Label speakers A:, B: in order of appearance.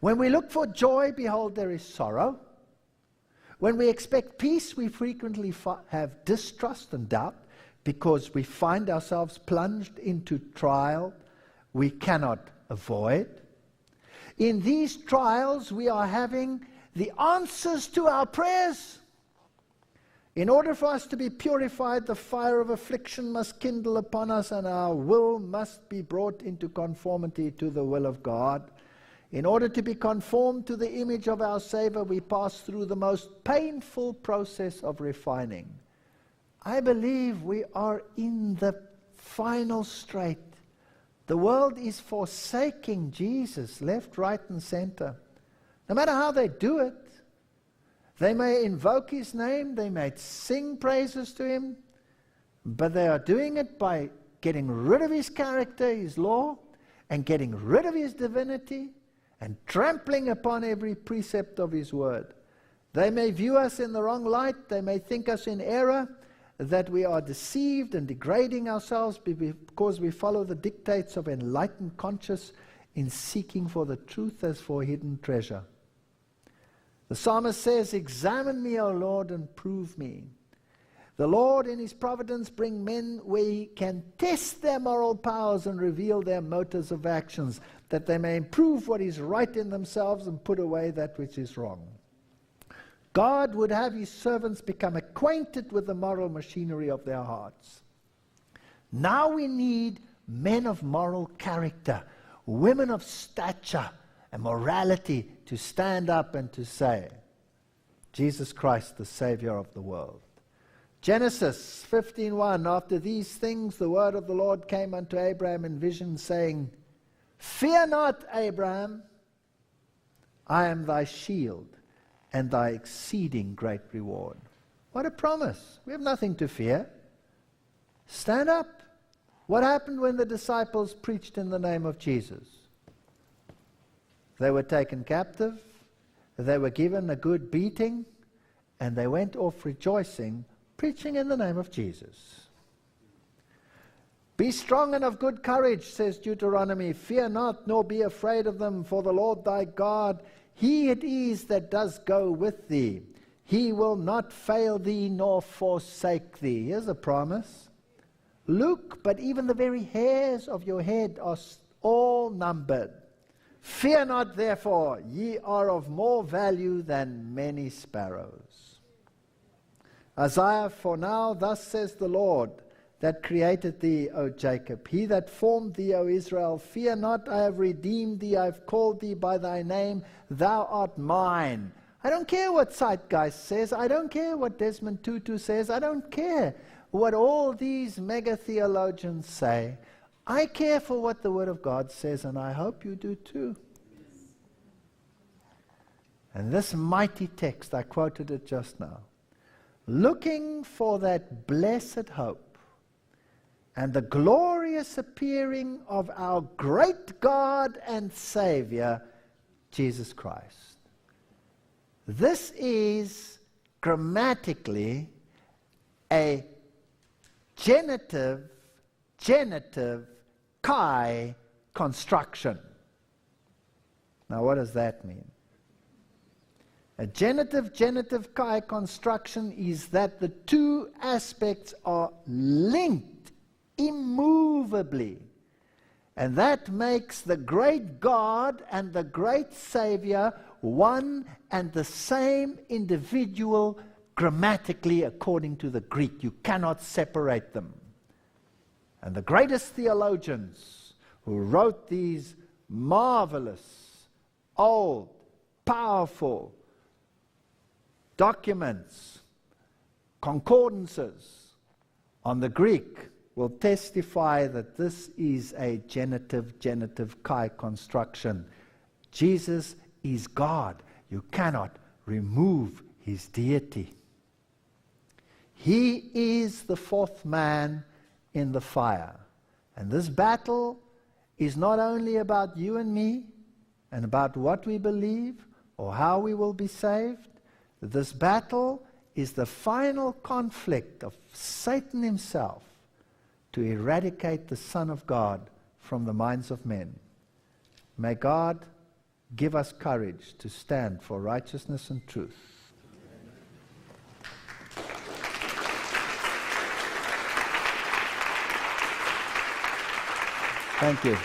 A: When we look for joy, behold, there is sorrow. When we expect peace, we frequently have distrust and doubt because we find ourselves plunged into trial we cannot avoid. In these trials, we are having the answers to our prayers. In order for us to be purified, the fire of affliction must kindle upon us, and our will must be brought into conformity to the will of God. In order to be conformed to the image of our Savior, we pass through the most painful process of refining. I believe we are in the final strait. The world is forsaking Jesus left, right, and center. No matter how they do it, they may invoke his name, they may sing praises to him, but they are doing it by getting rid of his character, his law, and getting rid of his divinity, and trampling upon every precept of his word. They may view us in the wrong light, they may think us in error, that we are deceived and degrading ourselves because we follow the dictates of enlightened conscience in seeking for the truth as for hidden treasure. The psalmist says, "Examine me, O Lord, and prove me." The Lord in his providence bring men where he can test their moral powers and reveal their motives of actions, that they may improve what is right in themselves and put away that which is wrong. God would have his servants become acquainted with the moral machinery of their hearts. Now we need men of moral character, women of stature and morality to stand up and to say, Jesus Christ, the Savior of the world. Genesis 15:1, after these things the word of the Lord came unto Abraham in vision, saying, Fear not, Abraham, I am thy shield and thy exceeding great reward. What a promise. We have nothing to fear. Stand up. What happened when the disciples preached in the name of Jesus? They were taken captive, they were given a good beating, and they went off rejoicing, preaching in the name of Jesus. Be strong and of good courage, says Deuteronomy. Fear not, nor be afraid of them, for the Lord thy God, he it is that does go with thee. He will not fail thee, nor forsake thee. Here's a promise. Look, but even the very hairs of your head are all numbered. Fear not, therefore, ye are of more value than many sparrows. Isaiah, for now, thus says the Lord, that created thee, O Jacob, he that formed thee, O Israel, fear not, I have redeemed thee, I have called thee by thy name, thou art mine. I don't care what Zeitgeist says, I don't care what Desmond Tutu says, I don't care what all these mega theologians say. I care for what the Word of God says, and I hope you do too. And this mighty text, I quoted it just now, looking for that blessed hope and the glorious appearing of our great God and Savior, Jesus Christ. This is grammatically a genitive, kai construction. Now what does that mean? A genitive, kai construction is that the two aspects are linked immovably. And that makes the great God and the great Savior one and the same individual grammatically according to the Greek. You cannot separate them. And the greatest theologians who wrote these marvelous, old, powerful documents, concordances on the Greek, will testify that this is a genitive, kai construction. Jesus is God. You cannot remove his deity. He is the fourth man in the fire. And this battle is not only about you and me and about what we believe or how we will be saved. This battle is the final conflict of Satan himself to eradicate the Son of God from the minds of men. May God Give us courage to stand for righteousness and truth. Thank you.